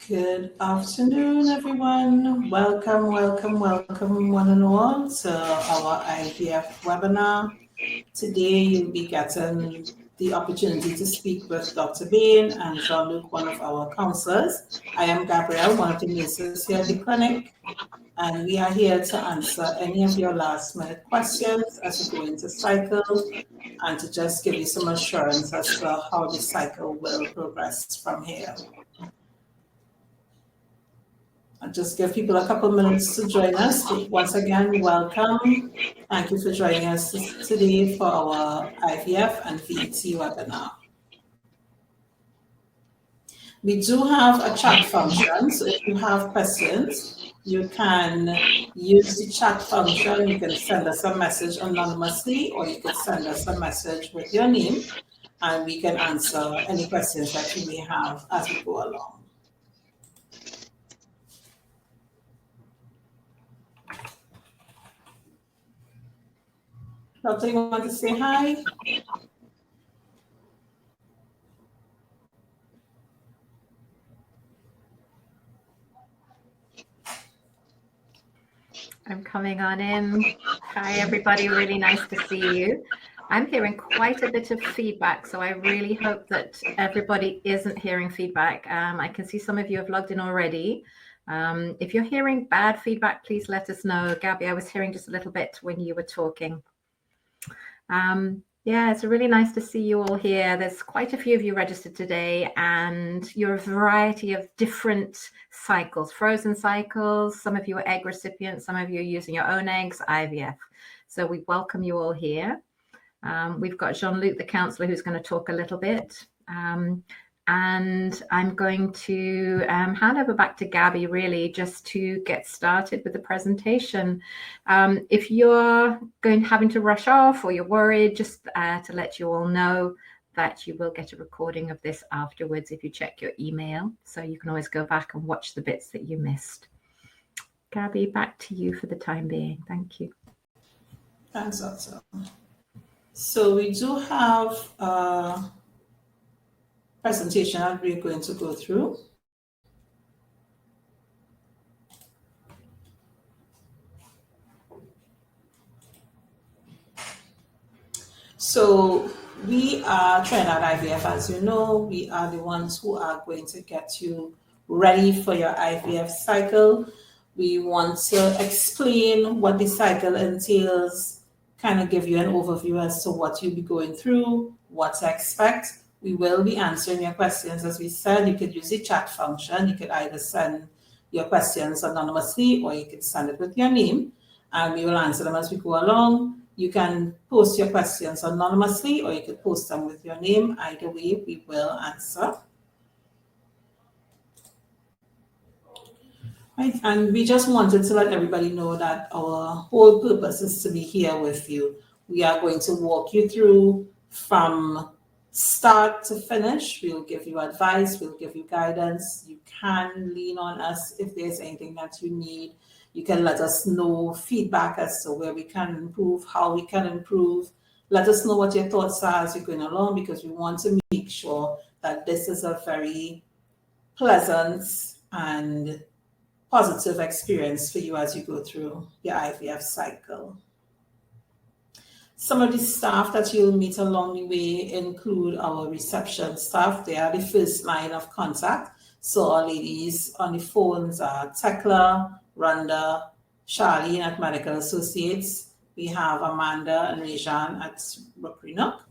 Good afternoon, everyone. Welcome, one and all, to our IVF webinar. Today, you'll be getting the opportunity to speak with Dr. Bain and Jean-Luc, one of our counselors. I am Gabrielle, one of the nurses here at the clinic, and we are here to answer any of your last-minute questions as we go into cycle and to just give you some assurance as to how the cycle will progress from here. I'll just give people a couple minutes to join us. Once again, welcome. Thank you for joining us today for our IVF and VET webinar. We do have a chat function, so if you have questions, you can use the chat function. You can send us a message anonymously, or you can send us a message with your name, and we can answer any questions that you may have as we go along. Doctor, you want to say hi? I'm coming on in. Hi, everybody. Really nice to see you. I'm hearing quite a bit of feedback, so I really hope that everybody isn't hearing feedback. I can see some of you have logged in already. If you're hearing bad feedback, please let us know. Gabby, I was hearing just a little bit when you were talking. Yeah, it's really nice to see you all here. There's quite a few of you registered today, and you're a variety of different cycles, frozen cycles. Some of you are egg recipients, some of you are using your own eggs, IVF. So we welcome you all here. We've got Jean-Luc, the counsellor, who's going to talk a little bit. And I'm going to hand over back to Gabby, really, just to get started with the presentation. If you're having to rush off or you're worried, just to let you all know that you will get a recording of this afterwards if you check your email. So you can always go back and watch the bits that you missed. Gabby, back to you for the time being. Thank you. Thanks, Doctor. So we do have presentation that we're going to go through. So we are Trinidad IVF, as you know. We are the ones who are going to get you ready for your IVF cycle. We want to explain what the cycle entails, kind of give you an overview as to what you'll be going through, what to expect. We will be answering your questions. As we said, you could use the chat function. You could either send your questions anonymously or you could send it with your name, and we will answer them as we go along. You can post your questions anonymously or you could post them with your name. Either way, we will answer. Right. And we just wanted to let everybody know that our whole purpose is to be here with you. We are going to walk you through from start to finish. We'll give you advice, we'll give you guidance. You can lean on us if there's anything that you need. You can let us know feedback as to where we can improve, how we can improve. Let us know what your thoughts are as you're going along, because we want to make sure that this is a very pleasant and positive experience for you as you go through your IVF cycle. Some of the staff that you'll meet along the way include our reception staff. They are the first line of contact. So our ladies on the phones are Tekla, Rhonda, Charlene at Medical Associates. We have Amanda and Rejan at Rokrinook.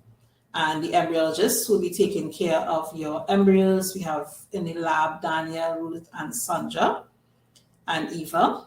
And the embryologists will be taking care of your embryos. We have in the lab Daniel, Ruth, and Sandra, and Eva.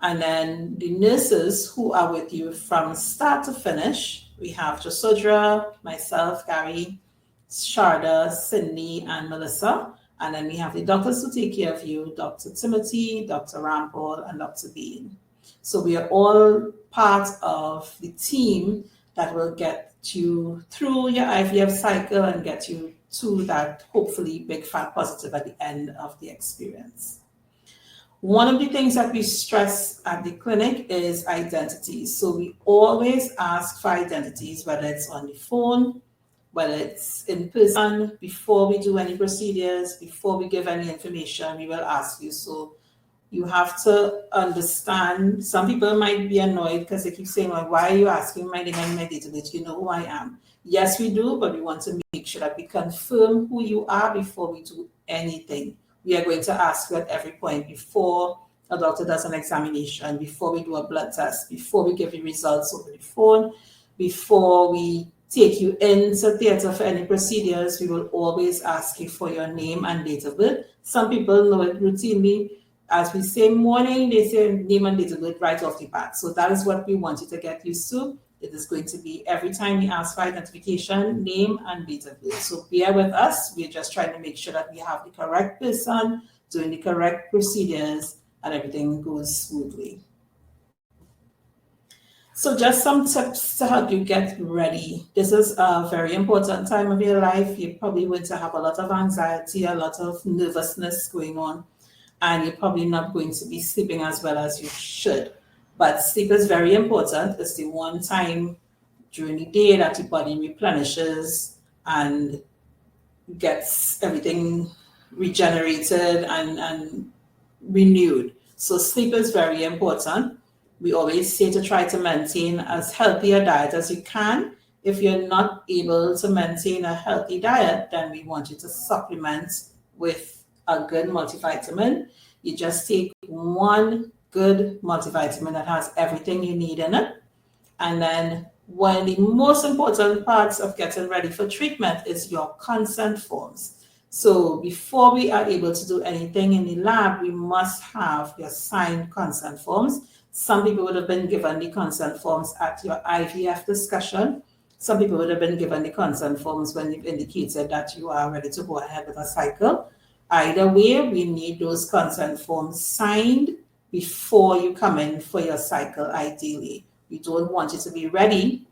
And then the nurses who are with you from start to finish, we have Jasodra, myself, Gary, Sharda, Cindy, and Melissa. And then we have the doctors who take care of you, Dr. Timothy, Dr. Rampol, and Dr. Bean. So we are all part of the team that will get you through your IVF cycle and get you to that hopefully big fat positive at the end of the experience. One of the things that we stress at the clinic is identities. So we always ask for identities, whether it's on the phone, whether it's in person, before we do any procedures, before we give any information, we will ask you. So you have to understand, some people might be annoyed because they keep saying, well, why are you asking my name and my date of birth? You know who I am. Yes, we do, but we want to make sure that we confirm who you are before we do anything. We are going to ask you at every point before a doctor does an examination, before we do a blood test, before we give you results over the phone, before we take you into theatre for any procedures, we will always ask you for your name and date of birth. Some people know it routinely. As we say morning, they say name and date of birth right off the bat. So that is what we want you to get used to. It is going to be every time we ask for identification, name and date of birth. So bear with us. We're just trying to make sure that we have the correct person doing the correct procedures and everything goes smoothly. So just some tips to help you get ready. This is a very important time of your life. You're probably going to have a lot of anxiety, a lot of nervousness going on, and you're probably not going to be sleeping as well as you should. But sleep is very important. It's the one time during the day that your body replenishes and gets everything regenerated and renewed. So sleep is very important. We always say to try to maintain as healthy a diet as you can. If you're not able to maintain a healthy diet, then we want you to supplement with a good multivitamin. You just take one good multivitamin that has everything you need in it. And then one of the most important parts of getting ready for treatment is your consent forms. So before we are able to do anything in the lab, we must have your signed consent forms. Some people would have been given the consent forms at your IVF discussion. Some people would have been given the consent forms when you've indicated that you are ready to go ahead with a cycle. Either way, we need those consent forms signed before you come in for your cycle, ideally. We don't want you to be ready,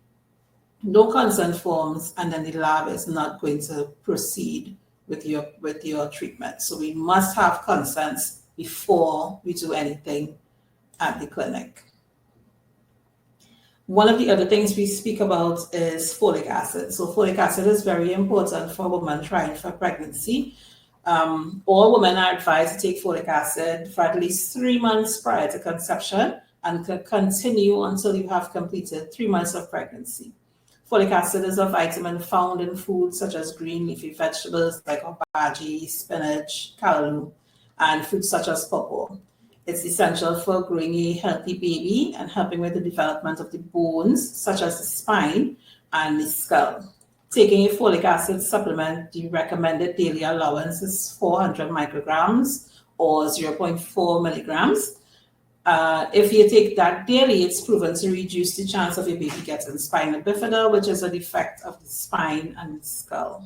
no consent forms, and then the lab is not going to proceed with your treatment. So we must have consents before we do anything at the clinic. One of the other things we speak about is folic acid. So folic acid is very important for women trying for pregnancy. All women are advised to take folic acid for at least 3 months prior to conception and can continue until you have completed 3 months of pregnancy. Folic acid is a vitamin found in foods such as green leafy vegetables like obagi, spinach, callaloo, and fruits such as pawpaw. It's essential for growing a healthy baby and helping with the development of the bones, such as the spine and the skull. Taking a folic acid supplement, the recommended daily allowance is 400 micrograms or 0.4 milligrams. If you take that daily, it's proven to reduce the chance of a baby getting spina bifida, which is a defect of the spine and the skull.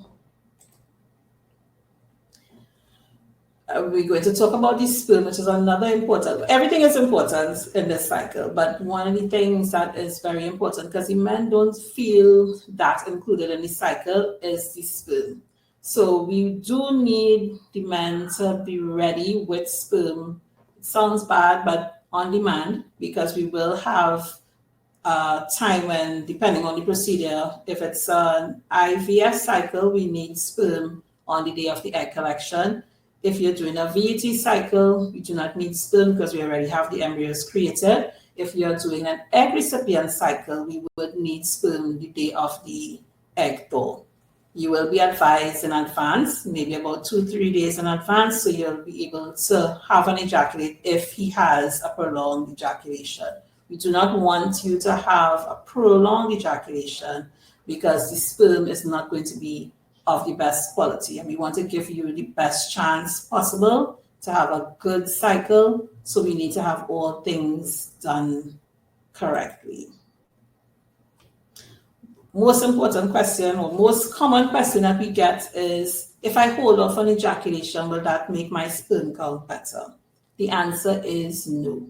We're going to talk about the sperm, which is another important. Everything is important in this cycle, but one of the things that is very important, because the men don't feel that included in the cycle, is the sperm. So we do need the men to be ready with sperm. It sounds bad, but on demand, because we will have time when, depending on the procedure, if it's an IVF cycle, we need sperm on the day of the egg collection. If you're doing a VAT cycle, we do not need sperm because we already have the embryos created. If you're doing an egg recipient cycle, we would need sperm the day of the egg thaw. You will be advised in advance, maybe about 2-3 days in advance, so you'll be able to have an ejaculate if he has a prolonged ejaculation. We do not want you to have a prolonged ejaculation because the sperm is not going to be of the best quality, and we want to give you the best chance possible to have a good cycle, so we need to have all things done correctly. Most important question, or most common question that we get is, if I hold off on ejaculation, will that make my sperm count better? The answer is no.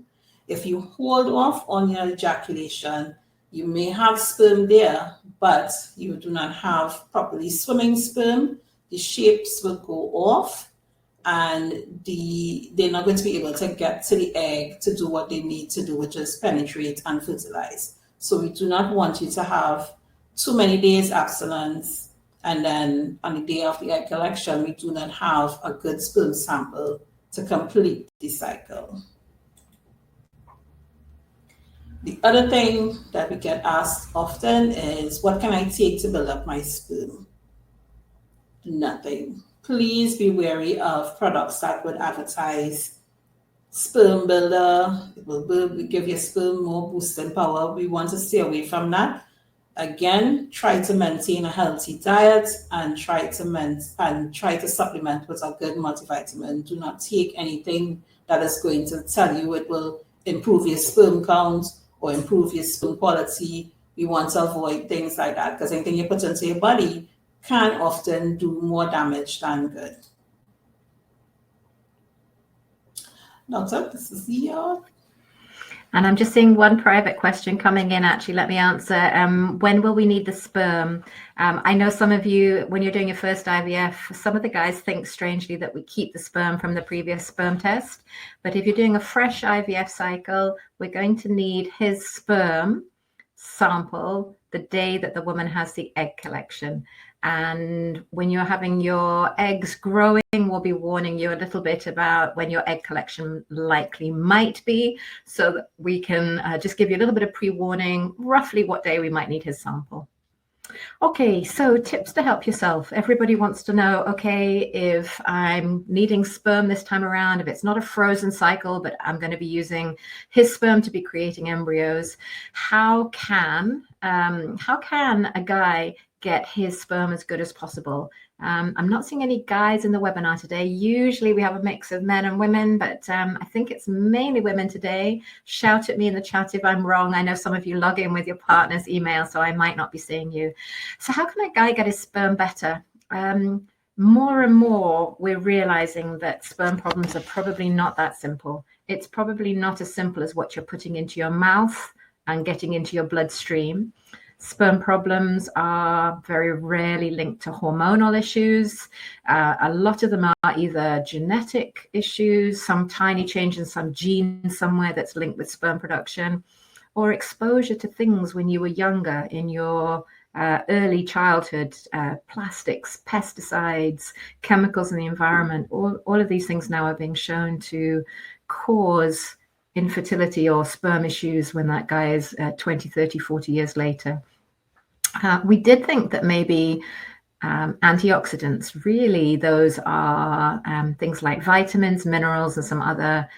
If you hold off on your ejaculation, you may have sperm there, but you do not have properly swimming sperm. The shapes will go off, and they're not going to be able to get to the egg to do what they need to do, which is penetrate and fertilize. So we do not want you to have too many days abstinence And then on the day of the egg collection, we do not have a good sperm sample to complete the cycle. The other thing that we get asked often is, what can I take to build up my sperm? Nothing. Please be wary of products that would advertise sperm builder. It will give your sperm more boosting power. We want to stay away from that. Again, try to maintain a healthy diet and try to supplement with a good multivitamin. Do not take anything that is going to tell you it will improve your sperm count or improve your sperm quality. We want to avoid things like that because anything you put into your body can often do more damage than good. Doctor, this is your. And I'm just seeing one private question coming in. Actually, let me answer. When will we need the sperm? I know some of you, when you're doing your first IVF, some of the guys think strangely that we keep the sperm from the previous sperm test. But if you're doing a fresh IVF cycle, we're going to need his sperm sample the day that the woman has the egg collection. And when you're having your eggs growing, we'll be warning you a little bit about when your egg collection likely might be, so that we can just give you a little bit of pre-warning, roughly what day we might need his sample. Okay, so tips to help yourself. Everybody wants to know, okay, if I'm needing sperm this time around, if it's not a frozen cycle, but I'm going to be using his sperm to be creating embryos, how can a guy get his sperm as good as possible? I'm not seeing any guys in the webinar today. Usually we have a mix of men and women, but I think it's mainly women today. Shout at me in the chat if I'm wrong. I know some of you log in with your partner's email, so I might not be seeing you. So how can a guy get his sperm better? More and more, we're realizing that sperm problems are probably not that simple. It's probably not as simple as what you're putting into your mouth and getting into your bloodstream. Sperm problems are very rarely linked to hormonal issues. A lot of them are either genetic issues, some tiny change in some gene somewhere that's linked with sperm production, or exposure to things when you were younger in your early childhood, plastics, pesticides, chemicals in the environment. All of these things now are being shown to cause infertility or sperm issues when that guy is 20, 30, 40 years later. We did think that maybe antioxidants, really those are things like vitamins, minerals, and some other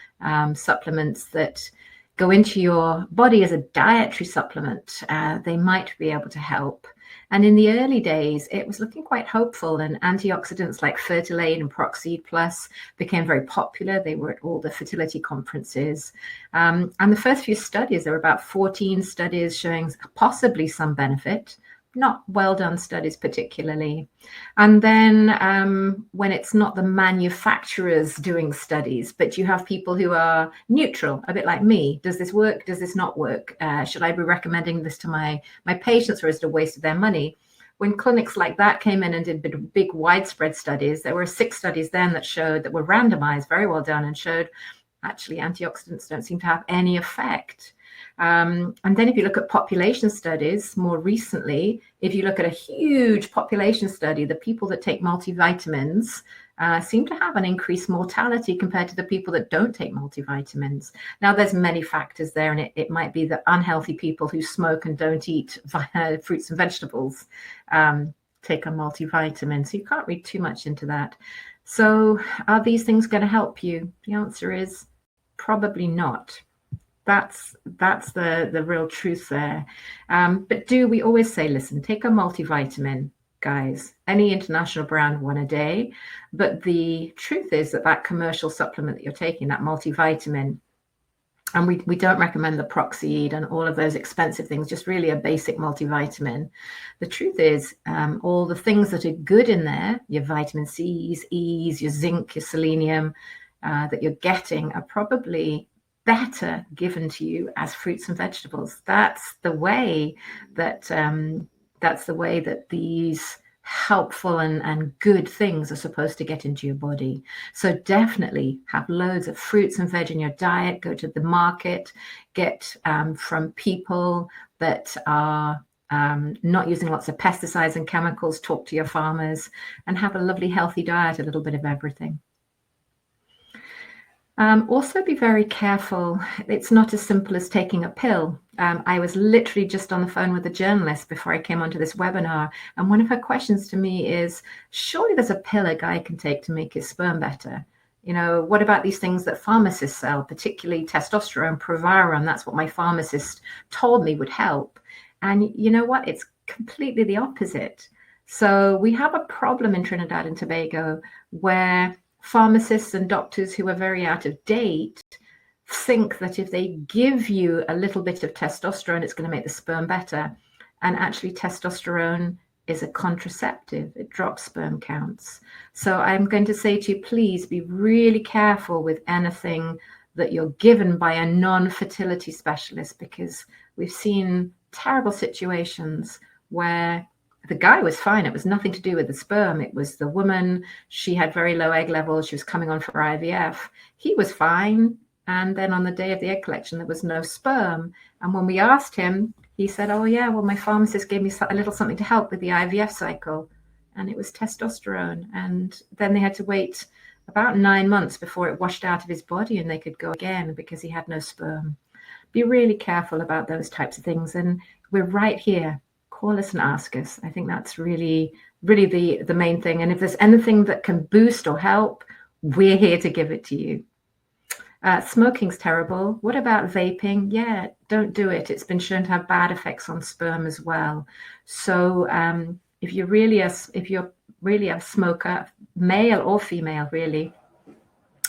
supplements that go into your body as a dietary supplement. They might be able to help. And in the early days, it was looking quite hopeful, and antioxidants like Fertilade and Proxeed Plus became very popular. They were at all the fertility conferences. And the first few studies, there were about 14 studies showing possibly some benefit, not well done studies particularly. And then when it's not the manufacturers doing studies, but you have people who are neutral, a bit like me. Does this work? Does this not work? Should I be recommending this to my patients, or is it a waste of their money? When clinics like that came in and did big widespread studies, there were 6 studies then that showed, that were randomized, very well done, and showed actually antioxidants don't seem to have any effect. And then if you look at population studies more recently, if you look at a huge population study, the people that take multivitamins seem to have an increased mortality compared to the people that don't take multivitamins. Now, there's many factors there, and it might be that unhealthy people who smoke and don't eat fruits and vegetables take a multivitamin. So you can't read too much into that. So are these things going to help you? The answer is probably not. That's the real truth there. But do we always say, listen, take a multivitamin, guys, any international brand, one a day. But the truth is that commercial supplement that you're taking, that multivitamin, and we don't recommend the Proxeed and all of those expensive things, just really a basic multivitamin. The truth is all the things that are good in there, your vitamin C's, E's, your zinc, your selenium, that you're getting are probably better given to you as fruits and vegetables. That's the way that these helpful and good things are supposed to get into your body. So definitely have loads of fruits and veg in your diet. Go to the market, get from people that are not using lots of pesticides and chemicals, talk to your farmers, and have a lovely healthy diet, a little bit of everything. Also be very careful. It's not as simple as taking a pill. I was literally just on the phone with a journalist before I came onto this webinar, and one of her questions to me is, surely there's a pill a guy can take to make his sperm better? You know, what about these things that pharmacists sell, particularly testosterone, Provaron? That's what my pharmacist told me would help. And you know what? It's completely the opposite. So we have a problem in Trinidad and Tobago where pharmacists and doctors who are very out of date think that if they give you a little bit of testosterone, it's going to make the sperm better. And actually, testosterone is a contraceptive. It drops sperm counts. So I'm going to say to you, please be really careful with anything that you're given by a non-fertility specialist, because we've seen terrible situations where the guy was fine. It was nothing to do with the sperm. It was the woman. She had very low egg levels. She was coming on for IVF. He was fine. And then on the day of the egg collection, there was no sperm. And when we asked him, he said, oh, yeah, well, my pharmacist gave me a little something to help with the IVF cycle. And it was testosterone. And then they had to wait about 9 months before it washed out of his body and they could go again because he had no sperm. Be really careful about those types of things. And we're right here. Call us and ask us. I think that's really, really the main thing. And if there's anything that can boost or help, we're here to give it to you. Smoking's terrible. What about vaping? Yeah, don't do it. It's been shown to have bad effects on sperm as well. So if you're really a smoker, male or female, really,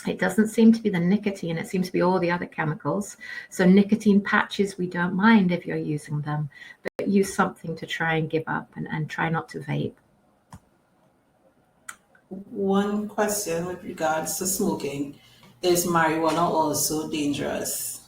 it doesn't seem to be the nicotine. It seems to be all the other chemicals. So nicotine patches, we don't mind if you're using them, but use something to try and give up and try not to vape. One question with regards to smoking, is marijuana also dangerous?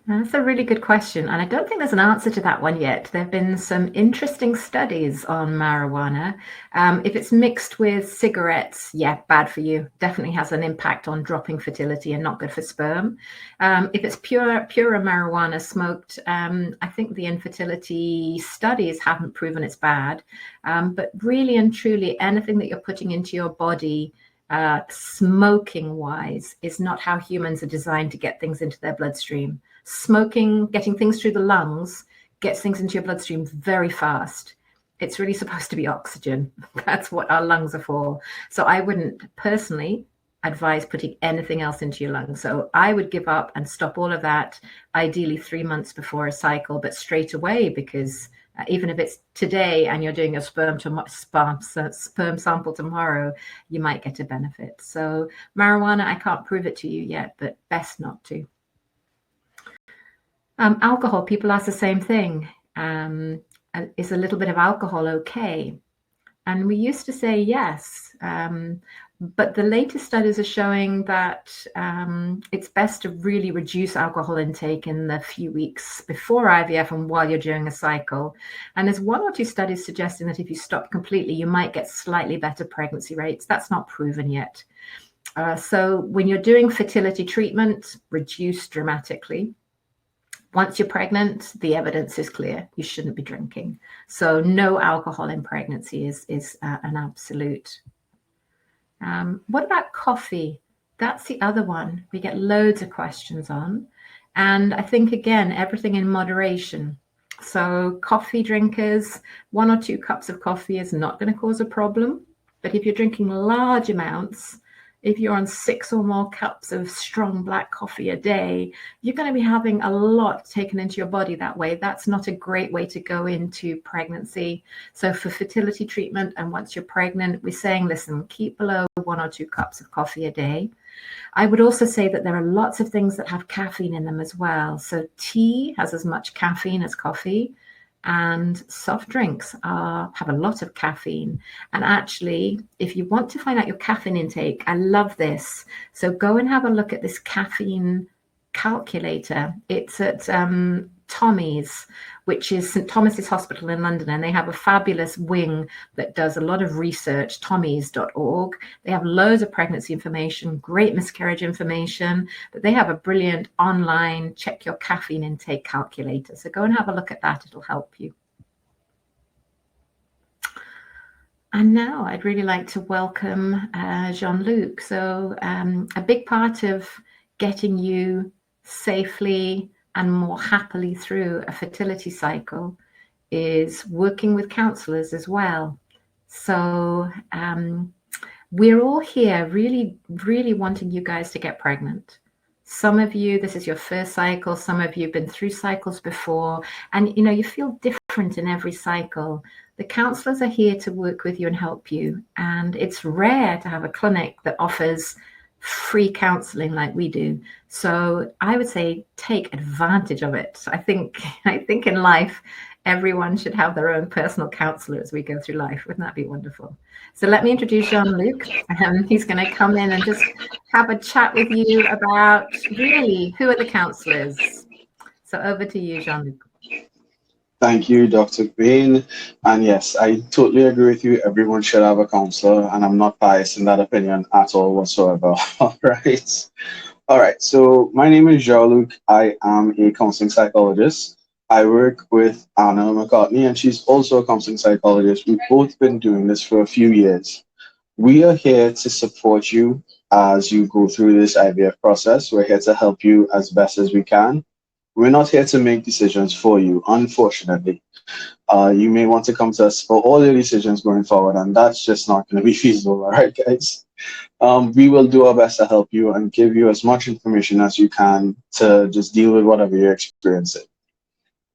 That's a really good question. And I don't think there's an answer to that one yet. There have been some interesting studies on marijuana. If it's mixed with cigarettes, yeah, bad for you. Definitely has an impact on dropping fertility and not good for sperm. If it's pure marijuana smoked, I think the infertility studies haven't proven it's bad. But really and truly, anything that you're putting into your body smoking wise is not how humans are designed to get things into their bloodstream. Smoking, getting things through the lungs, gets things into your bloodstream very fast. It's really supposed to be oxygen. That's what our lungs are for. So I wouldn't personally advise putting anything else into your lungs. So I would give up and stop all of that, ideally 3 months before a cycle, but straight away, because even if it's today and you're doing a sperm sample tomorrow, you might get a benefit. So marijuana, I can't prove it to you yet, but best not to. Alcohol, people ask the same thing. Is a little bit of alcohol okay? And we used to say yes, but the latest studies are showing that it's best to really reduce alcohol intake in the few weeks before IVF and while you're during a cycle. And there's 1 or 2 studies suggesting that if you stop completely, you might get slightly better pregnancy rates. That's not proven yet. So when you're doing fertility treatment, reduce dramatically. Once you're pregnant, the evidence is clear. You shouldn't be drinking. So no alcohol in pregnancy is an absolute. What about coffee? That's the other one we get loads of questions on. And I think, again, everything in moderation. So coffee drinkers, 1 or 2 cups of coffee is not going to cause a problem. But if you're drinking large amounts, if you're on 6 or more cups of strong black coffee a day, you're going to be having a lot taken into your body that way. That's not a great way to go into pregnancy. So for fertility treatment and once you're pregnant, we're saying, listen, keep below 1 or 2 cups of coffee a day. I would also say that there are lots of things that have caffeine in them as well. So tea has as much caffeine as coffee. And soft drinks have a lot of caffeine. And actually, if you want to find out your caffeine intake, I love this. So go and have a look at this caffeine calculator. It's at Tommy's, which is St Thomas's Hospital in London, and they have a fabulous wing that does a lot of research, tommys.org. They have loads of pregnancy information, great miscarriage information, but they have a brilliant online check your caffeine intake calculator. So go and have a look at that. It'll help you. And now I'd really like to welcome Jean-Luc. So a big part of getting you safely and more happily through a fertility cycle is working with counselors as well. So we're all here really, really wanting you guys to get pregnant. Some of you, this is your first cycle. Some of you have been through cycles before, and you feel different in every cycle. The counselors are here to work with you and help you. And it's rare to have a clinic that offers free counseling like we do. So I would say take advantage of it. I think in life, everyone should have their own personal counselor as we go through life. Wouldn't that be wonderful? So let me introduce Jean-Luc. He's going to come in and just have a chat with you about really who are the counselors. So over to you, Jean-Luc. Thank you, Dr. Green. And yes, I totally agree with you. Everyone should have a counselor, and I'm not biased in that opinion at all whatsoever. All right. All right. So my name is Jean-Luc. I am a counseling psychologist. I work with Anna McCartney, and she's also a counseling psychologist. We've both been doing this for a few years. We are here to support you as you go through this IVF process. We're here to help you as best as we can. We're not here to make decisions for you, unfortunately. You may want to come to us for all your decisions going forward, and that's just not going to be feasible, all right, guys? We will do our best to help you and give you as much information as you can to just deal with whatever you're experiencing.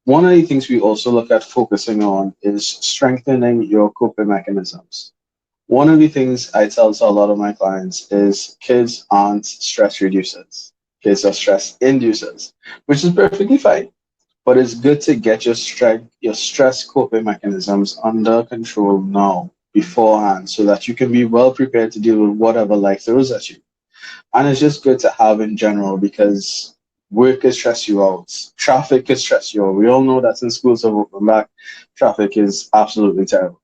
One of the things we also look at focusing on is strengthening your coping mechanisms. One of the things I tell to a lot of my clients is kids aren't stress reducers. Kids are stress inducers, which is perfectly fine. But it's good to get your stress coping mechanisms under control now, beforehand, so that you can be well prepared to deal with whatever life throws at you. And it's just good to have in general because work could stress you out. Traffic could stress you out. We all know that since schools have opened back, traffic is absolutely terrible.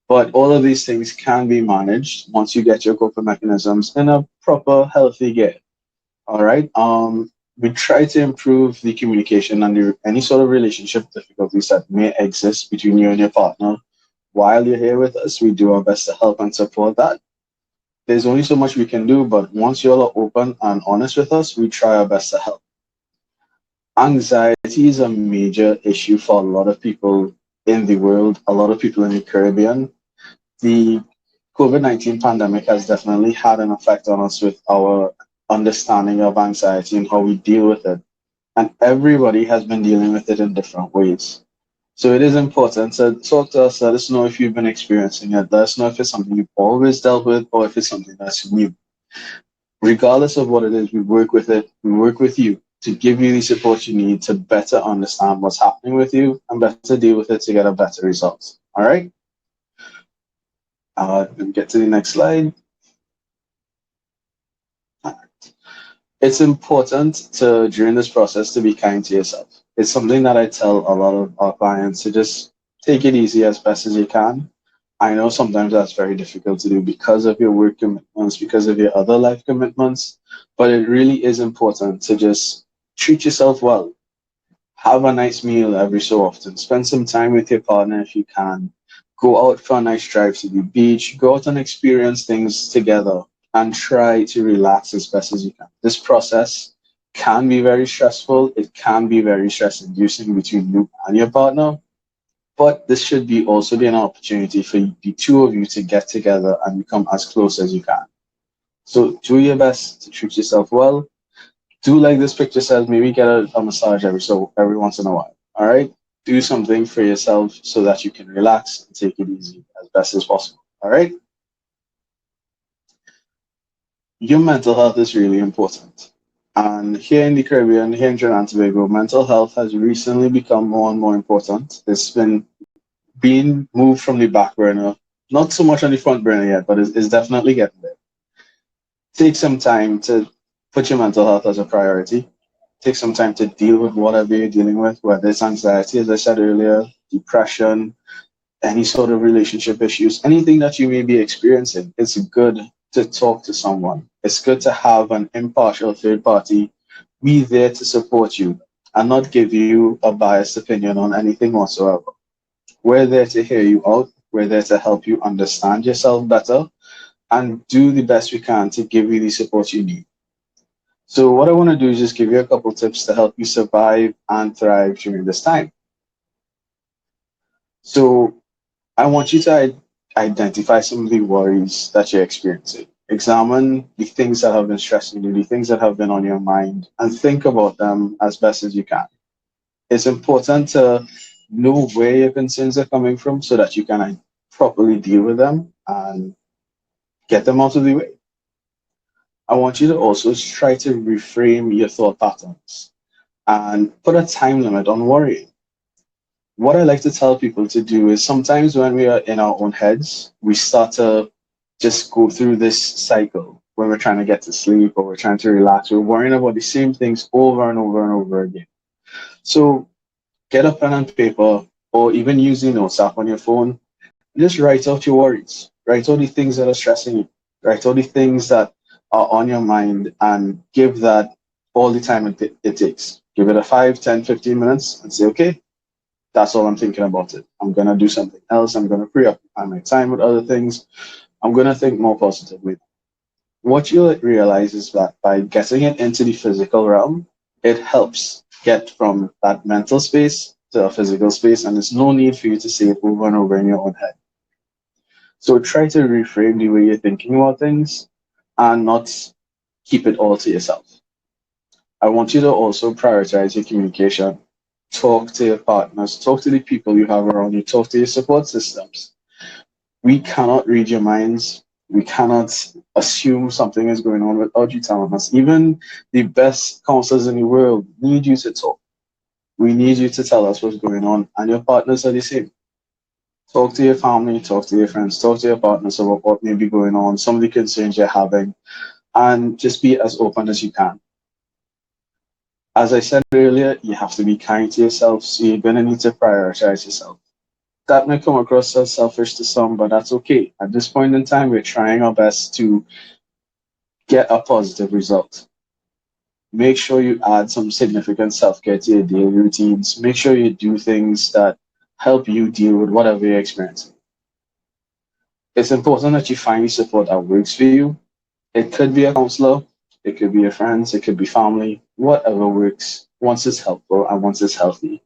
But all of these things can be managed once you get your coping mechanisms in a proper, healthy gear. All right. We try to improve the communication and any sort of relationship difficulties that may exist between you and your partner. While you're here with us, we do our best to help and support that. There's only so much we can do, but once you all are open and honest with us, we try our best to help. Anxiety is a major issue for a lot of people in the world, a lot of people in the Caribbean. The COVID-19 pandemic has definitely had an effect on us with our understanding of anxiety and how we deal with it. And everybody has been dealing with it in different ways. So it is important to talk to us, let us know if you've been experiencing it, let us know if it's something you've always dealt with or if it's something that's new. Regardless of what it is, we work with it, we work with you to give you the support you need to better understand what's happening with you and better deal with it to get a better result. All right? Get to the next slide. It's important to, during this process, to be kind to yourself. It's something that I tell a lot of our clients to just take it easy as best as you can. I know sometimes that's very difficult to do because of your work commitments, because of your other life commitments, but it really is important to just treat yourself well. Have a nice meal every so often. Spend some time with your partner if you can. Go out for a nice drive to the beach. Go out and experience things together and try to relax as best as you can. This process can be very stressful. It can be very stress inducing between you and your partner. But this should be also be an opportunity for the two of you to get together and become as close as you can. So do your best to treat yourself well. Do like this picture says, maybe get a massage every once in a while. All right? Do something for yourself so that you can relax and take it easy as best as possible. All right? Your mental health is really important. And here in the Caribbean, here in Trinidad and Tobago, mental health has recently become more and more important. It's been being moved from the back burner, not so much on the front burner yet, but it's definitely getting there. Take some time to put your mental health as a priority. Take some time to deal with whatever you're dealing with, whether it's anxiety, as I said earlier, depression, any sort of relationship issues, anything that you may be experiencing. It's good to talk to someone. It's good to have an impartial third party be there to support you and not give you a biased opinion on anything whatsoever. We're there to hear you out. We're there to help you understand yourself better and do the best we can to give you the support you need. So what I want to do is just give you a couple tips to help you survive and thrive during this time. So I want you to identify some of the worries that you're experiencing. Examine the things that have been stressing you, the things that have been on your mind, and think about them as best as you can. It's important to know where your concerns are coming from so that you can properly deal with them and get them out of the way. I want you to also try to reframe your thought patterns and put a time limit on worrying. What I like to tell people to do is sometimes when we are in our own heads, we start to just go through this cycle when we're trying to get to sleep or we're trying to relax. We're worrying about the same things over and over and over again. So get a pen and paper or even use the notes app on your phone. Just write out your worries. Write out the things that are stressing you. Write out the things that are on your mind and give that all the time it takes. Give it a 5, 10, 15 minutes and say, okay, that's all I'm thinking about it. I'm going to do something else. I'm going to free up my time with other things. I'm going to think more positively. What you'll realize is that by getting it into the physical realm, it helps get from that mental space to a physical space, and there's no need for you to say it over and over in your own head. So try to reframe the way you're thinking about things and not keep it all to yourself. I want you to also prioritize your communication. Talk to your partners, talk to the people you have around you, talk to your support systems. We cannot read your minds. We cannot assume something is going on without you telling us. Even the best counselors in the world need you to talk. We need you to tell us what's going on, and your partners are the same. Talk to your family, talk to your friends, talk to your partners about what may be going on, some of the concerns you're having, and just be as open as you can. As I said earlier, you have to be kind to yourself, so you're going to need to prioritize yourself. That may come across as selfish to some, but that's okay. At this point in time, we're trying our best to get a positive result. Make sure you add some significant self-care to your daily routines. Make sure you do things that help you deal with whatever you're experiencing. It's important that you find the support that works for you. It could be a counselor, it could be your friends, it could be family, whatever works once it's helpful and once it's healthy.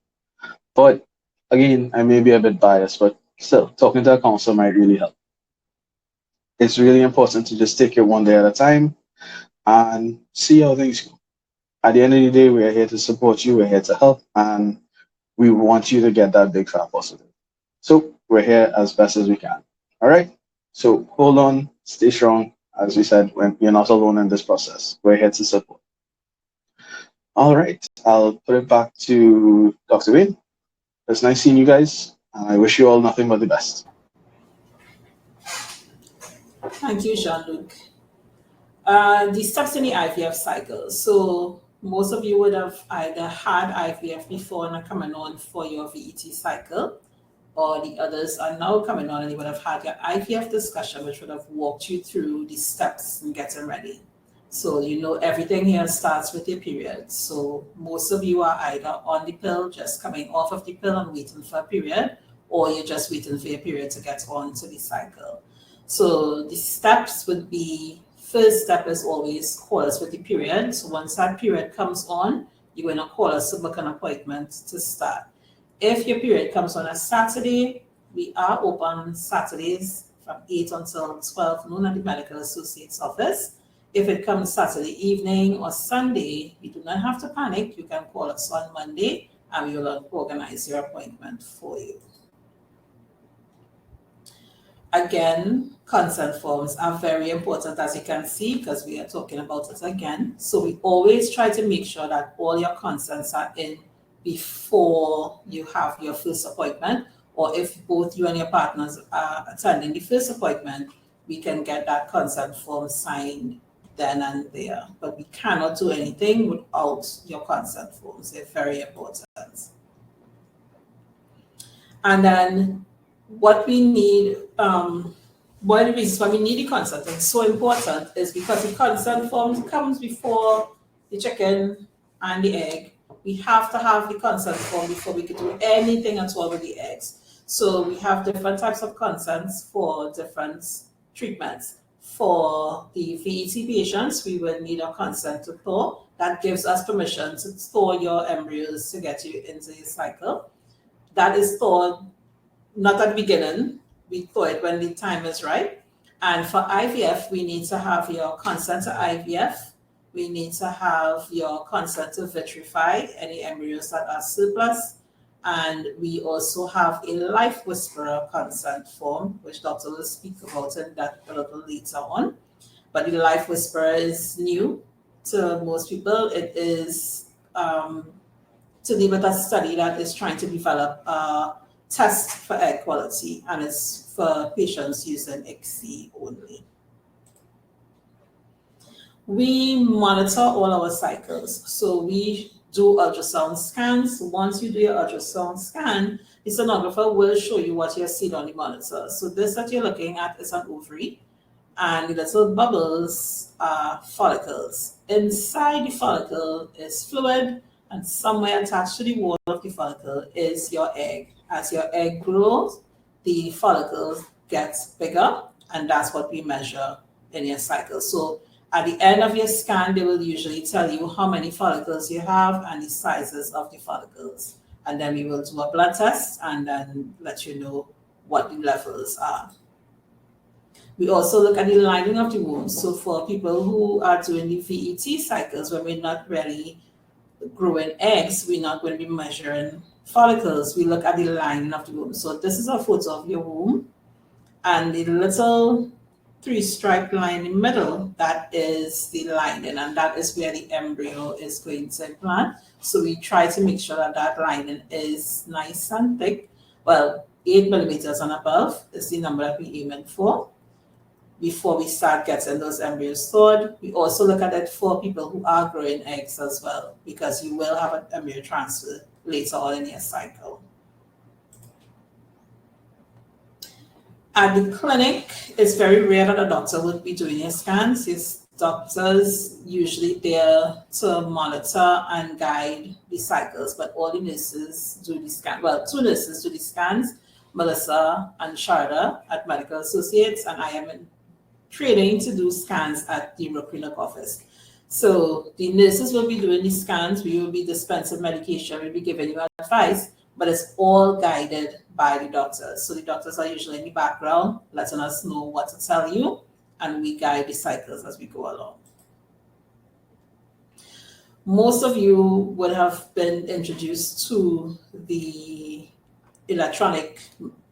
But again, I may be a bit biased, but still, talking to a counselor might really help. It's really important to just take it one day at a time and see how things go. At the end of the day, we're here to support you, we're here to help, and we want you to get that big fat positive. So we're here as best as we can. All right? So hold on, stay strong. As we said, when you're not alone in this process, we're here to support. All right, I'll put it back to Dr. Wayne. It's nice seeing you guys. I wish you all nothing but the best. Thank you, Jean-Luc. The steps in the IVF cycle. So most of you would have either had IVF before and are coming on for your VET cycle, or the others are now coming on and you would have had your IVF discussion, which would have walked you through the steps in getting ready. So you know everything here starts with your period. So most of you are either on the pill, just coming off of the pill and waiting for a period, or you're just waiting for your period to get on to the cycle. So the steps would be, first step is always call us with the period. So once that period comes on, you're going to call us to book an appointment to start. If your period comes on a Saturday, we are open Saturdays from 8 until 12 noon at the Medical Associates office. If it comes Saturday evening or Sunday, you do not have to panic. You can call us on Monday and we will organize your appointment for you. Again, consent forms are very important, as you can see, because we are talking about it again. So we always try to make sure that all your consents are in before you have your first appointment, or if both you and your partners are attending the first appointment, we can get that consent form signed then and there. But we cannot do anything without your consent forms. They're very important. And then what we need, one of the reasons why we need the consent is so important is because the consent form comes before the chicken and the egg. We have to have the consent form before we can do anything at all with the eggs. So we have different types of consents for different treatments. For the VET patients, we will need a consent to thaw. That gives us permission to thaw your embryos to get you into your cycle. That is thawed not at the beginning, we thaw it when the time is right. And for IVF, we need to have your consent to IVF. We need to have your consent to vitrify any embryos that are surplus. And we also have a life whisperer consent form, which Dr. will speak about in that a little later on. But the life whisperer is new to most people. It is to do with a study that is trying to develop a test for egg quality, and it's for patients using ICSI only. We monitor all our cycles. So we do ultrasound scans. Once you do your ultrasound scan, the sonographer will show you what you're seeing on the monitor. So this that you're looking at is an ovary, and the little bubbles are follicles. Inside the follicle is fluid, and somewhere attached to the wall of the follicle is your egg. As your egg grows, the follicles gets bigger, and that's what we measure in your cycle. So at the end of your scan, they will usually tell you how many follicles you have and the sizes of the follicles. And then we will do a blood test and then let you know what the levels are. We also look at the lining of the womb. So for people who are doing the VET cycles, when we're not really growing eggs, we're not going to be measuring follicles. We look at the lining of the womb. So this is a photo of your womb, and the little three-striped line in the middle, that is the lining, and that is where the embryo is going to implant. So we try to make sure that that lining is nice and thick. Well, 8 millimeters and above is the number that we're aiming for before we start getting those embryos thawed. We also look at it for people who are growing eggs as well, because you will have an embryo transfer later on in your cycle. At the clinic, it's very rare that a doctor would be doing your scans. His doctors usually there to monitor and guide the cycles, but all the nurses do the scan. Well, 2 nurses do the scans, Melissa and Sharda at Medical Associates, and I am in training to do scans at the clinic office. So the nurses will be doing the scans, we will be dispensing medication, we'll be giving you advice, but it's all guided by the doctors. So the doctors are usually in the background, letting us know what to tell you, and we guide the cycles as we go along. Most of you would have been introduced to the electronic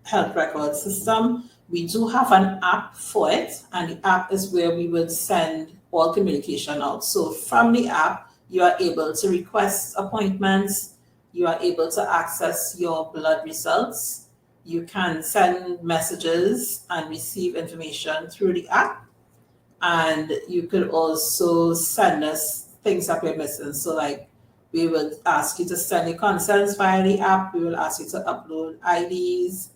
health record system. We do have an app for it, and the app is where we would send all communication out. So from the app, you are able to request appointments, you are able to access your blood results, you can send messages and receive information through the app, and you could also send us things that we're missing. So like, we will ask you to send your consents via the app, we will ask you to upload IDs,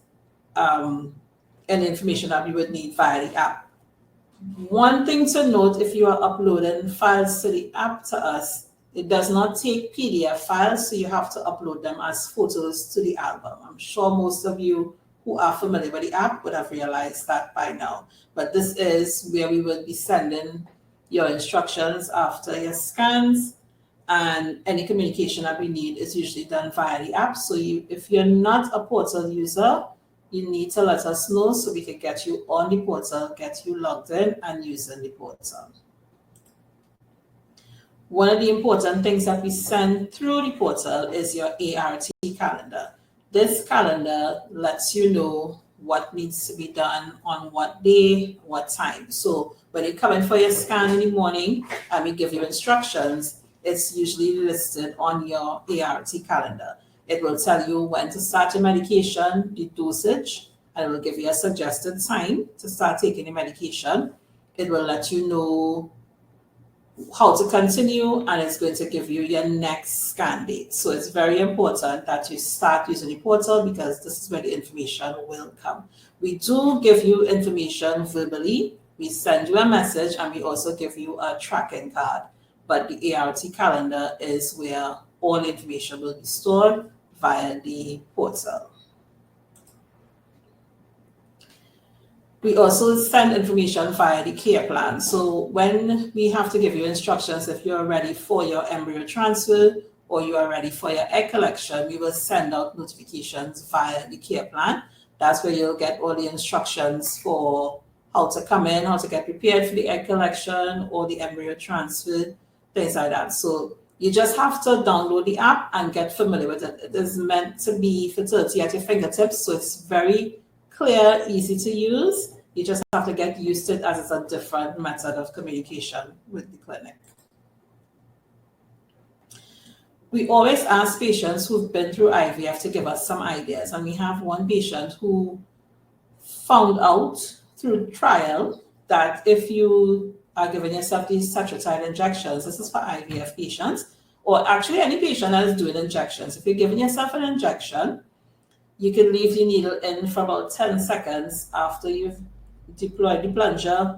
and information that we would need via the app. One thing to note, if you are uploading files to the app to us, it does not take PDF files, so you have to upload them as photos to the album. I'm sure most of you who are familiar with the app would have realized that by now. But this is where we will be sending your instructions after your scans, and any communication that we need is usually done via the app. So if you're not a portal user, you need to let us know so we can get you on the portal, get you logged in and using the portal. One of the important things that we send through the portal is your ART calendar. This calendar lets you know what needs to be done on what day, what time. So when you come in for your scan in the morning and we give you instructions, it's usually listed on your ART calendar. It will tell you when to start your medication, the dosage, and it will give you a suggested time to start taking the medication. It will let you know how to continue, and it's going to give you your next scan date. So it's very important that you start using the portal, because this is where the information will come. We do give you information verbally. We send you a message, and we also give you a tracking card. But the ART calendar is where all information will be stored via the portal. We also send information via the care plan. So when we have to give you instructions, if you're ready for your embryo transfer or you are ready for your egg collection, we will send out notifications via the care plan. That's where you'll get all the instructions for how to come in, how to get prepared for the egg collection or the embryo transfer, things like that. So you just have to download the app and get familiar with it. It is meant to be fertility at your fingertips, so it's very clear, easy to use. You just have to get used to it as it's a different method of communication with the clinic. We always ask patients who've been through IVF to give us some ideas. And we have one patient who found out through trial that if you are giving yourself these tetracycline injections, this is for IVF patients, or actually any patient that is doing injections. If you're giving yourself an injection, you can leave the needle in for about 10 seconds after you've deployed the plunger,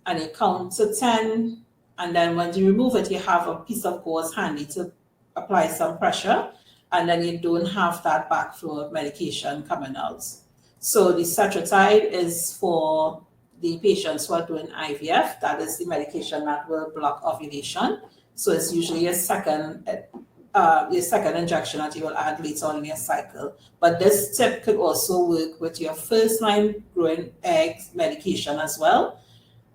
and you count to 10. And then when you remove it, you have a piece of gauze handy to apply some pressure, and then you don't have that backflow of medication coming out. So the cetrotide is for the patients who are doing IVF. That is the medication that will block ovulation. So it's usually your second injection that you will add later on in your cycle. But this tip could also work with your first line growing eggs medication as well.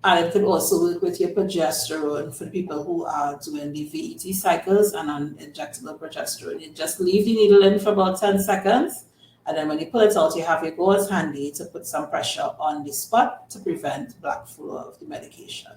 And it could also work with your progesterone for people who are doing the VET cycles and on injectable progesterone. You just leave the needle in for about 10 seconds. And then when you pull it out, you have your gauze handy to put some pressure on the spot to prevent black flow of the medication.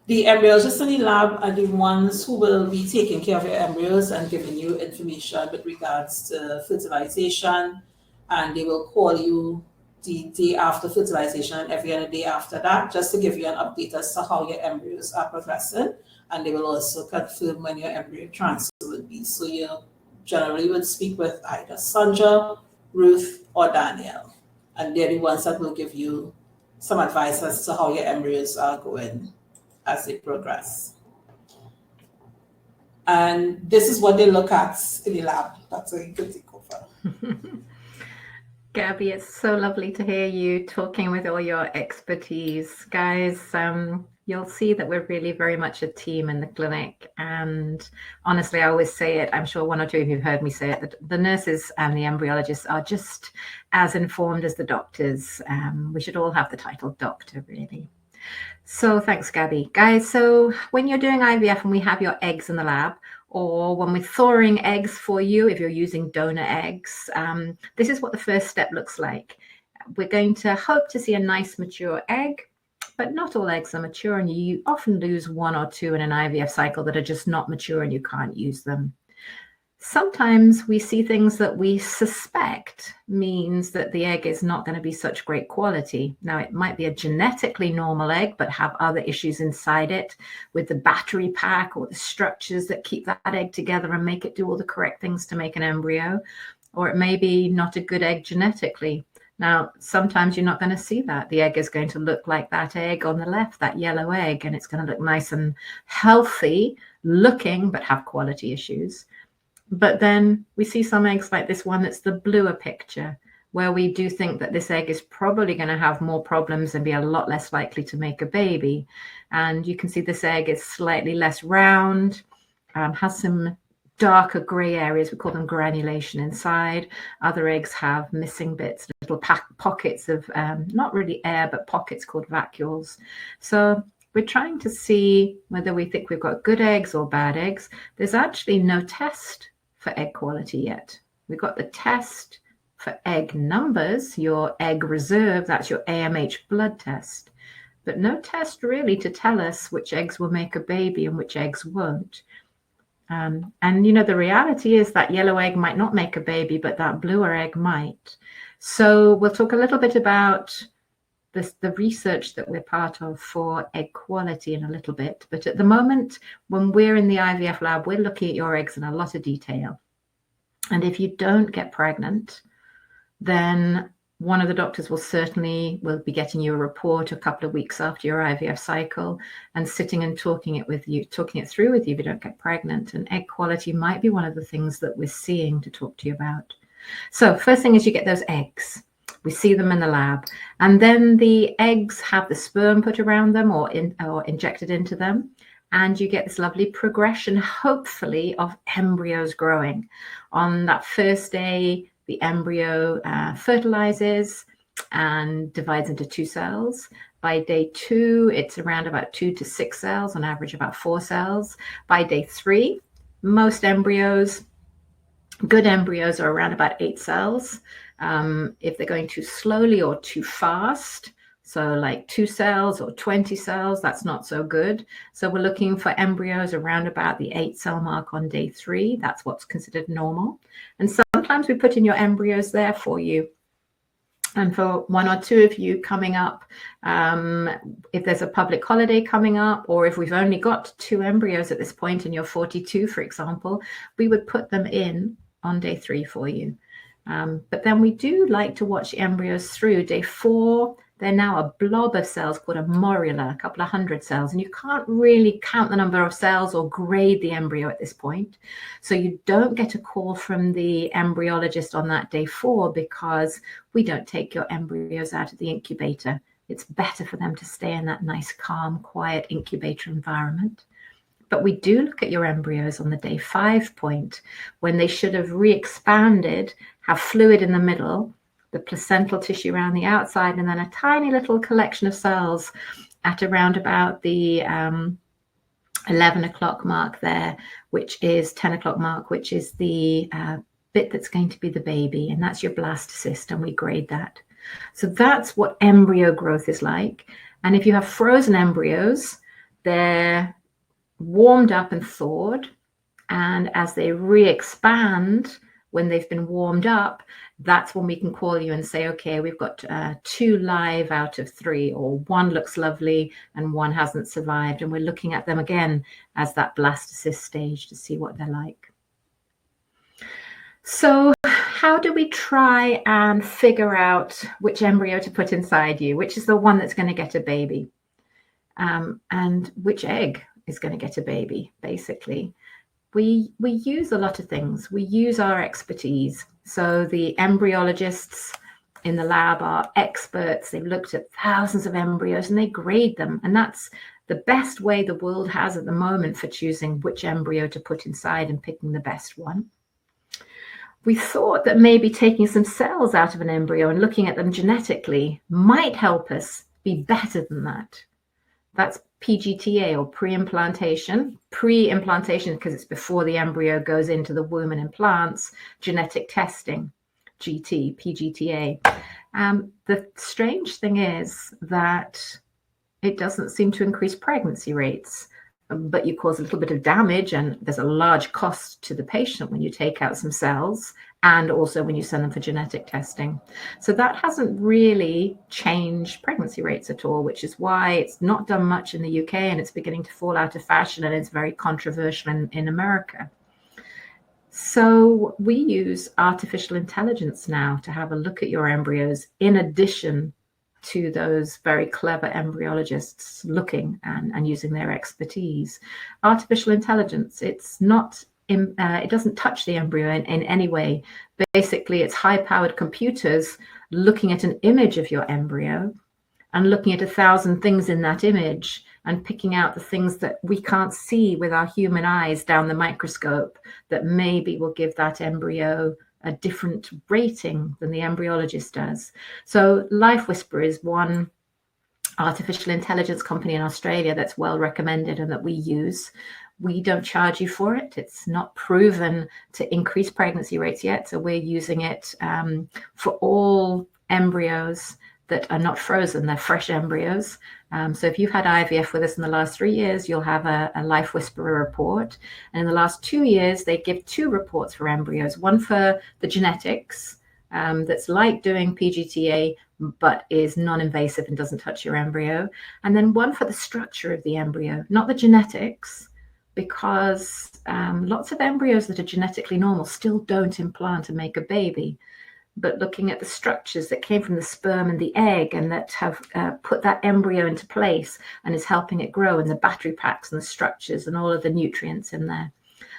The embryologists in the lab are the ones who will be taking care of your embryos and giving you information with regards to fertilization. And they will call you the day after fertilization and every other day after that, just to give you an update as to how your embryos are progressing. And they will also confirm when your embryo transfer will be. So you generally would speak with either Sandra, Ruth, or Danielle. And they're the ones that will give you some advice as to how your embryos are going as they progress. And this is what they look at in the lab. That's what you could take over. Gabby, it's so lovely to hear you talking with all your expertise. Guys, you'll see that we're really very much a team in the clinic. And honestly, I always say it, I'm sure one or two of you have heard me say it, that the nurses and the embryologists are just as informed as the doctors. We should all have the title doctor, really. So thanks, Gabby. Guys, so when you're doing IVF and we have your eggs in the lab, or when we're thawing eggs for you, if you're using donor eggs, this is what the first step looks like. We're going to hope to see a nice mature egg, but not all eggs are mature, and you often lose one or two in an IVF cycle that are just not mature and you can't use them. Sometimes we see things that we suspect means that the egg is not going to be such great quality. Now, it might be a genetically normal egg, but have other issues inside it with the battery pack or the structures that keep that egg together and make it do all the correct things to make an embryo. Or it may be not a good egg genetically. Now, sometimes you're not going to see that. The egg is going to look like that egg on the left, that yellow egg, and it's going to look nice and healthy looking, but have quality issues. But then we see some eggs like this one that's the bluer picture, where we do think that this egg is probably going to have more problems and be a lot less likely to make a baby. And you can see this egg is slightly less round, has some darker gray areas. We call them granulation inside. Other eggs have missing bits, little pockets of not really air, but pockets called vacuoles. So we're trying to see whether we think we've got good eggs or bad eggs. There's actually no test for egg quality yet. We've got the test for egg numbers, your egg reserve, that's your AMH blood test, but no test really to tell us which eggs will make a baby and which eggs won't. And you know, the reality is that yellow egg might not make a baby, but that bluer egg might. So we'll talk a little bit about the research that we're part of for egg quality in a little bit. But at the moment, when we're in the IVF lab, we're looking at your eggs in a lot of detail. And if you don't get pregnant, then one of the doctors will be getting you a report a couple of weeks after your IVF cycle and sitting and talking it through with you if you don't get pregnant. And egg quality might be one of the things that we're seeing to talk to you about. So first thing is you get those eggs. We see them in the lab. And then the eggs have the sperm put around them or injected into them. And you get this lovely progression, hopefully, of embryos growing. On that first day, the embryo fertilizes and divides into 2 cells. By day 2, it's around about 2 to 6 cells, on average about 4 cells. By day 3, most embryos, good embryos, are around about 8 cells. If they're going too slowly or too fast, so like 2 cells or 20 cells, that's not so good. So we're looking for embryos around about the 8 cell mark on day 3. That's what's considered normal. And sometimes we put in your embryos there for you. And for 1 or 2 of you coming up, if there's a public holiday coming up, or if we've only got 2 embryos at this point and you're 42, for example, we would put them in on day 3 for you. But then we do like to watch the embryos through day 4. They're now a blob of cells called a morula, a couple of 100 cells, and you can't really count the number of cells or grade the embryo at this point. So you don't get a call from the embryologist on that day 4 because we don't take your embryos out of the incubator. It's better for them to stay in that nice, calm, quiet incubator environment. But we do look at your embryos on the day 5 point when they should have re-expanded, have fluid in the middle, the placental tissue around the outside, and then a tiny little collection of cells at around about the 11 o'clock mark there, which is 10 o'clock mark, which is the bit that's going to be the baby, and that's your blastocyst, and we grade that. So that's what embryo growth is like. And if you have frozen embryos, they're warmed up and thawed, and as they re-expand when they've been warmed up, that's when we can call you and say, okay, we've got 2 live out of 3, or 1 looks lovely and 1 hasn't survived, and we're looking at them again as that blastocyst stage to see what they're like. So how do we try and figure out which embryo to put inside you, which is the one that's going to get a baby, and which egg is going to get a baby, basically? We use a lot of things. We use our expertise. So the embryologists in the lab are experts. They've looked at thousands of embryos and they grade them. And that's the best way the world has at the moment for choosing which embryo to put inside and picking the best one. We thought that maybe taking some cells out of an embryo and looking at them genetically might help us be better than that. That's PGTA, or pre-implantation. Pre-implantation because it's before the embryo goes into the womb and implants. Genetic testing, GT, PGTA. The strange thing is that it doesn't seem to increase pregnancy rates, but you cause a little bit of damage, and there's a large cost to the patient when you take out some cells, and also when you send them for genetic testing. So that hasn't really changed pregnancy rates at all, which is why it's not done much in the UK, and it's beginning to fall out of fashion, and it's very controversial in America. So we use artificial intelligence now to have a look at your embryos, in addition to those very clever embryologists looking and using their expertise. Artificial intelligence, it's not it doesn't touch the embryo in any way. Basically, it's high-powered computers looking at an image of your embryo and looking at 1,000 things in that image and picking out the things that we can't see with our human eyes down the microscope that maybe will give that embryo a different rating than the embryologist does. So Life Whisper is one artificial intelligence company in Australia that's well recommended and that we use. We don't charge you for it. It's not proven to increase pregnancy rates yet. So we're using it for all embryos that are not frozen. They're fresh embryos. So if you've had IVF with us in the last 3 years, you'll have a Life Whisperer report. And in the last 2 years, they give 2 reports for embryos. One for the genetics, that's like doing PGTA, but is non-invasive and doesn't touch your embryo. And then one for the structure of the embryo, not the genetics, because lots of embryos that are genetically normal still don't implant and make a baby. But looking at the structures that came from the sperm and the egg and that have put that embryo into place and is helping it grow, and the battery packs and the structures and all of the nutrients in there.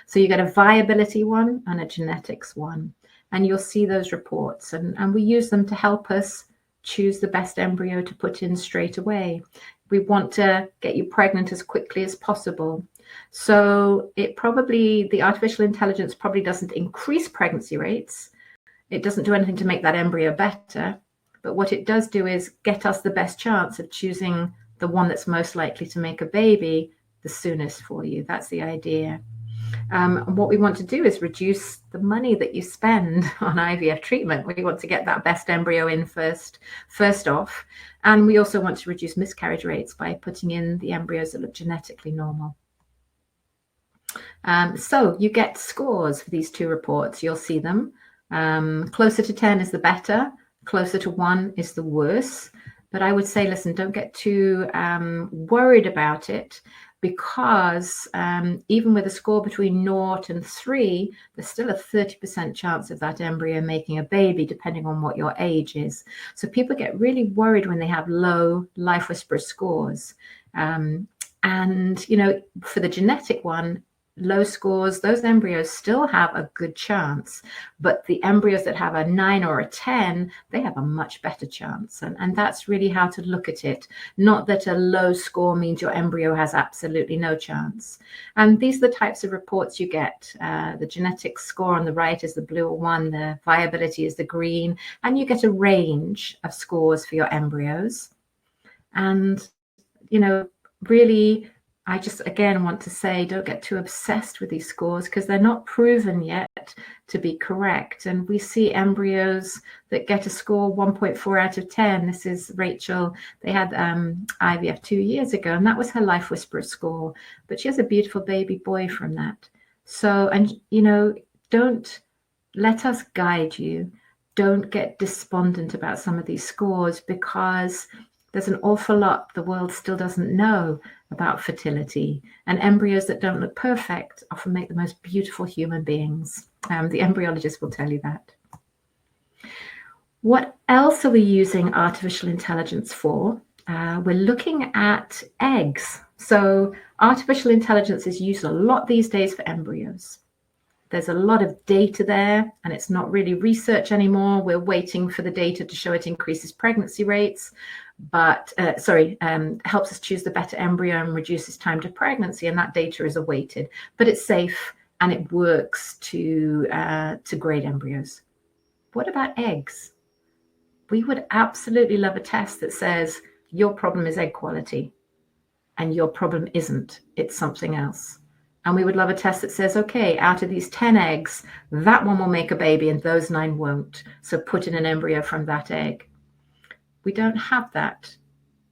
So you get a viability one and a genetics one. and you'll see those reports, and we use them to help us choose the best embryo to put in straight away. We want to get you pregnant as quickly as possible. So the artificial intelligence probably doesn't increase pregnancy rates. It doesn't do anything to make that embryo better. But what it does do is get us the best chance of choosing the one that's most likely to make a baby the soonest for you. That's the idea. And what we want to do is reduce the money that you spend on IVF treatment. We want to get that best embryo in first off. And we also want to reduce miscarriage rates by putting in the embryos that look genetically normal. So you get scores for these two reports. You'll see them. Closer to 10 is the better. Closer to 1 is the worse. But I would say, listen, don't get too worried about it, because even with a score between 0 and 3, there's still a 30% chance of that embryo making a baby, depending on what your age is. So people get really worried when they have low Life Whisperer scores. And, for the genetic one, low scores, those embryos still have a good chance, but the embryos that have a 9 or a 10, they have a much better chance. And that's really how to look at it. Not that a low score means your embryo has absolutely no chance. And these are the types of reports you get. The genetic score on the right is the blue one, the viability is the green, and you get a range of scores for your embryos. And, really, I just, again, want to say, don't get too obsessed with these scores, because they're not proven yet to be correct. And we see embryos that get a score 1.4 out of 10. This is Rachel. They had IVF 2 years ago, and that was her Life Whisperer score. But she has a beautiful baby boy from that. So, don't let us guide you. Don't get despondent about some of these scores, because there's an awful lot the world still doesn't know about fertility, and embryos that don't look perfect often make the most beautiful human beings. The embryologist will tell you that. What else are we using artificial intelligence for? We're looking at eggs. So artificial intelligence is used a lot these days for embryos. There's a lot of data there, and it's not really research anymore. We're waiting for the data to show it increases pregnancy rates, but helps us choose the better embryo and reduces time to pregnancy, and that data is awaited. But it's safe and it works to grade embryos. What about eggs? We would absolutely love a test that says your problem is egg quality, and your problem isn't. It's something else. And we would love a test that says, okay, out of these 10 eggs, that one will make a baby and those 9 won't. So put in an embryo from that egg. We don't have that.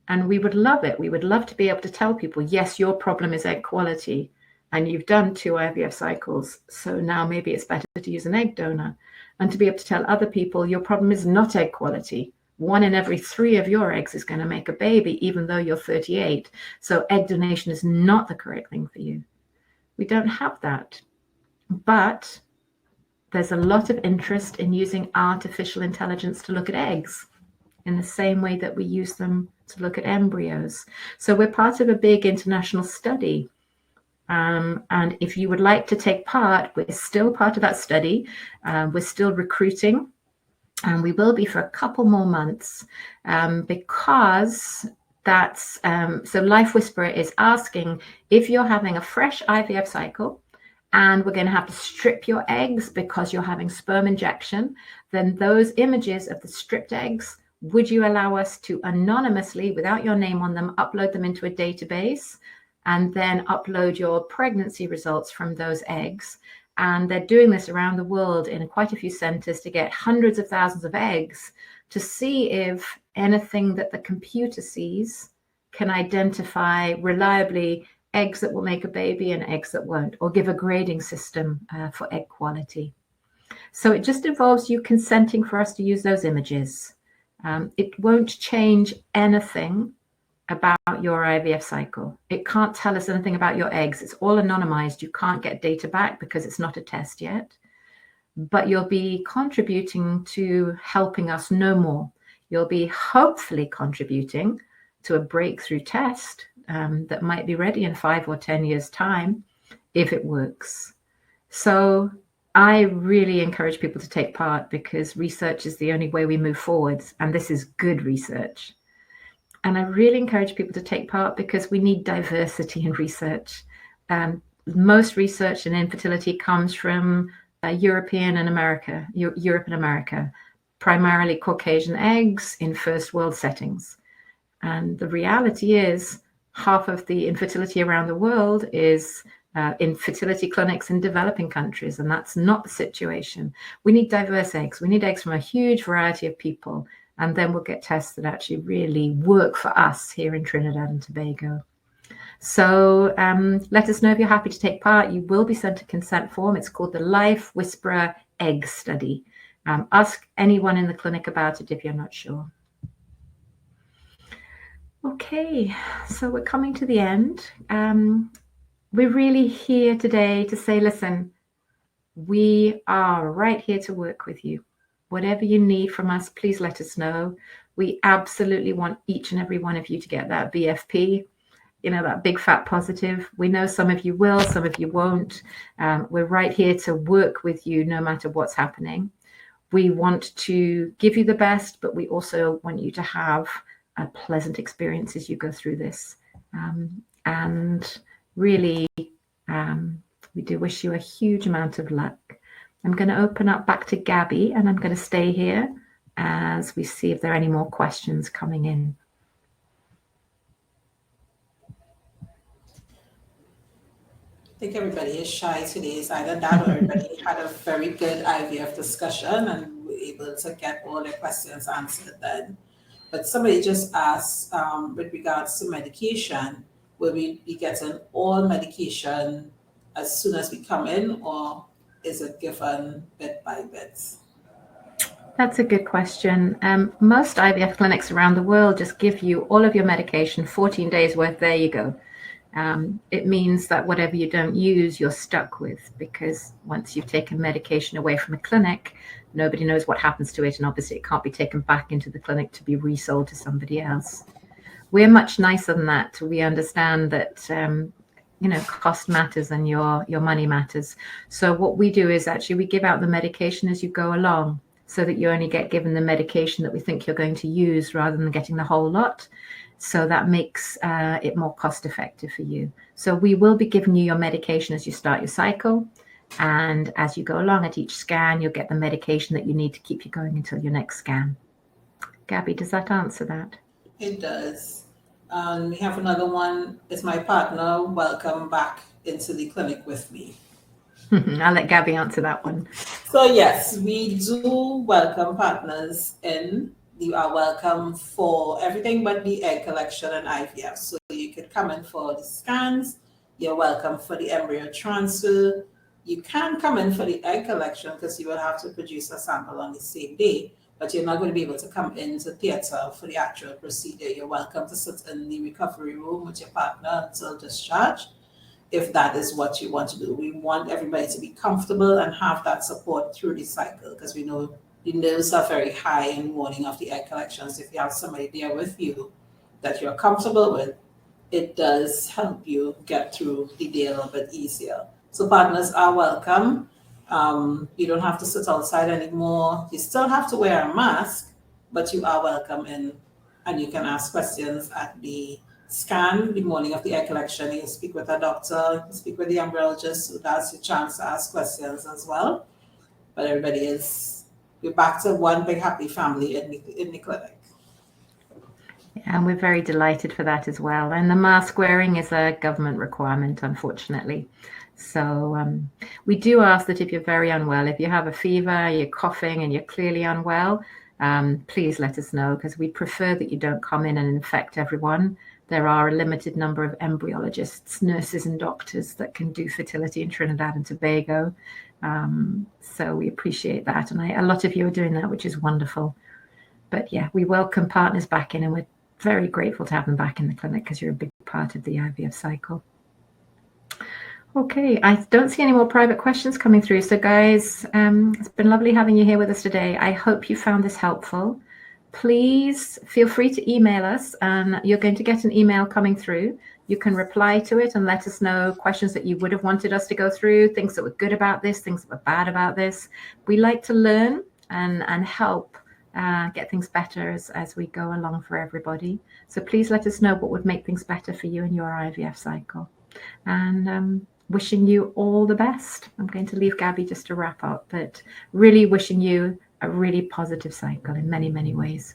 And we would love it. We would love to be able to tell people, yes, your problem is egg quality, and you've done 2 IVF cycles. So now maybe it's better to use an egg donor. And to be able to tell other people, your problem is not egg quality. 1 in every 3 of your eggs is going to make a baby, even though you're 38. So egg donation is not the correct thing for you. We don't have that, but there's a lot of interest in using artificial intelligence to look at eggs in the same way that we use them to look at embryos. So we're part of a big international study. And if you would like to take part, we're still part of that study. We're still recruiting, and we will be for a couple more months, because that's so Life Whisperer is asking, if you're having a fresh IVF cycle and we're going to have to strip your eggs because you're having sperm injection, then those images of the stripped eggs, would you allow us to anonymously, without your name on them, upload them into a database and then upload your pregnancy results from those eggs? And they're doing this around the world in quite a few centers to get hundreds of thousands of eggs to see if anything that the computer sees can identify reliably eggs that will make a baby and eggs that won't, or give a grading system for egg quality. So it just involves you consenting for us to use those images. It won't change anything about your IVF cycle. It can't tell us anything about your eggs. It's all anonymized. You can't get data back because it's not a test yet. But you'll be contributing to helping us know more. You'll be hopefully contributing to a breakthrough test that might be ready in 5 or 10 years' time if it works. So I really encourage people to take part because research is the only way we move forwards, and this is good research. And I really encourage people to take part because we need diversity in research. Most research in infertility comes from Europe and America, primarily Caucasian eggs in first world settings. And the reality is half of the infertility around the world is in fertility clinics in developing countries, and that's not the situation. We need diverse eggs. We need eggs from a huge variety of people, and then we'll get tests that actually really work for us here in Trinidad and Tobago. So let us know if you're happy to take part. You will be sent a consent form. It's called the Life Whisperer Egg Study. Ask anyone in the clinic about it if you're not sure. Okay, so we're coming to the end. We're really here today to say, listen, we are right here to work with you. Whatever you need from us, please let us know. We absolutely want each and every one of you to get that BFP, that big fat positive. We know some of you will, some of you won't. We're right here to work with you no matter what's happening. We want to give you the best, but we also want you to have a pleasant experience as you go through this. And really, we do wish you a huge amount of luck. I'm going to open up back to Gabby, and I'm going to stay here as we see if there are any more questions coming in. I think everybody is shy today. It's either that or everybody had a very good IVF discussion and were able to get all their questions answered then. But somebody just asked with regards to medication, will we be getting all medication as soon as we come in, or is it given bit by bit? That's a good question. Most IVF clinics around the world just give you all of your medication, 14 days worth, there you go. It means that whatever you don't use, you're stuck with, because once you've taken medication away from a clinic, nobody knows what happens to it, and obviously it can't be taken back into the clinic to be resold to somebody else. We're much nicer than that. We understand that cost matters and your money matters. So what we do is actually we give out the medication as you go along, so that you only get given the medication that we think you're going to use rather than getting the whole lot. So that makes it more cost effective for you. So we will be giving you your medication as you start your cycle. And as you go along at each scan, you'll get the medication that you need to keep you going until your next scan. Gabby, does that answer that? It does. We have another one. Is my partner welcome back into the clinic with me? I'll let Gabby answer that one. So yes, we do welcome partners in. You are welcome for everything but the egg collection and IVF. So you could come in for the scans. You're welcome for the embryo transfer. You can come in for the egg collection because you will have to produce a sample on the same day, but you're not going to be able to come into theatre for the actual procedure. You're welcome to sit in the recovery room with your partner until discharge, if that is what you want to do. We want everybody to be comfortable and have that support through the cycle, because we know the nerves are very high in the morning of the egg collections. If you have somebody there with you that you're comfortable with, it does help you get through the day a little bit easier. So partners are welcome. You don't have to sit outside anymore. You still have to wear a mask, but you are welcome in, and you can ask questions at the scan the morning of the egg collection. You speak with a doctor, you speak with the embryologist, so that's your chance to ask questions as well. But we're back to one big happy family in the clinic. And we're very delighted for that as well. And the mask wearing is a government requirement, unfortunately. So we do ask that if you're very unwell, if you have a fever, you're coughing and you're clearly unwell, please let us know, because we prefer that you don't come in and infect everyone. There are a limited number of embryologists, nurses and doctors that can do fertility in Trinidad and Tobago. So we appreciate that. And a lot of you are doing that, which is wonderful. But yeah, we welcome partners back in, and we're very grateful to have them back in the clinic because you're a big part of the IVF cycle. Okay, I don't see any more private questions coming through. So guys, it's been lovely having you here with us today. I hope you found this helpful. please feel free to email us, and you're going to get an email coming through. You can reply to it and let us know questions that you would have wanted us to go through, things that were good about this, things that were bad about this. We like to learn and help get things better as we go along for everybody. So please let us know what would make things better for you in your IVF cycle. And wishing you all the best. I'm going to leave Gabby just to wrap up, but really wishing you a really positive cycle in many, many ways.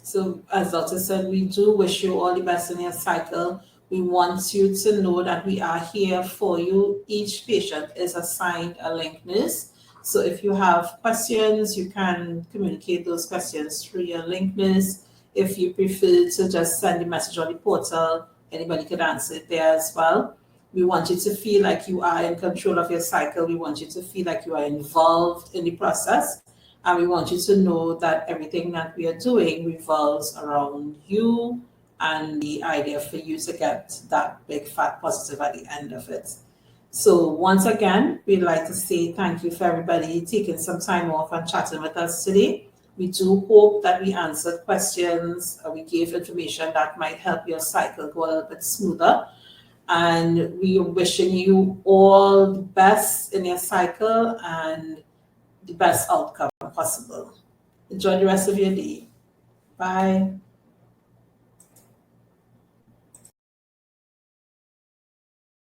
So as Dr. said, we do wish you all the best in your cycle. We want you to know that we are here for you. Each patient is assigned a link nurse. So if you have questions, you can communicate those questions through your link nurse. If you prefer to just send a message on the portal, anybody could answer it there as well. We want you to feel like you are in control of your cycle. We want you to feel like you are involved in the process. And we want you to know that everything that we are doing revolves around you and the idea for you to get that big fat positive at the end of it. So once again, we'd like to say thank you for everybody taking some time off and chatting with us today. We do hope that we answered questions, we gave information that might help your cycle go a little bit smoother. And we are wishing you all the best in your cycle and the best outcome possible. Enjoy the rest of your day. Bye.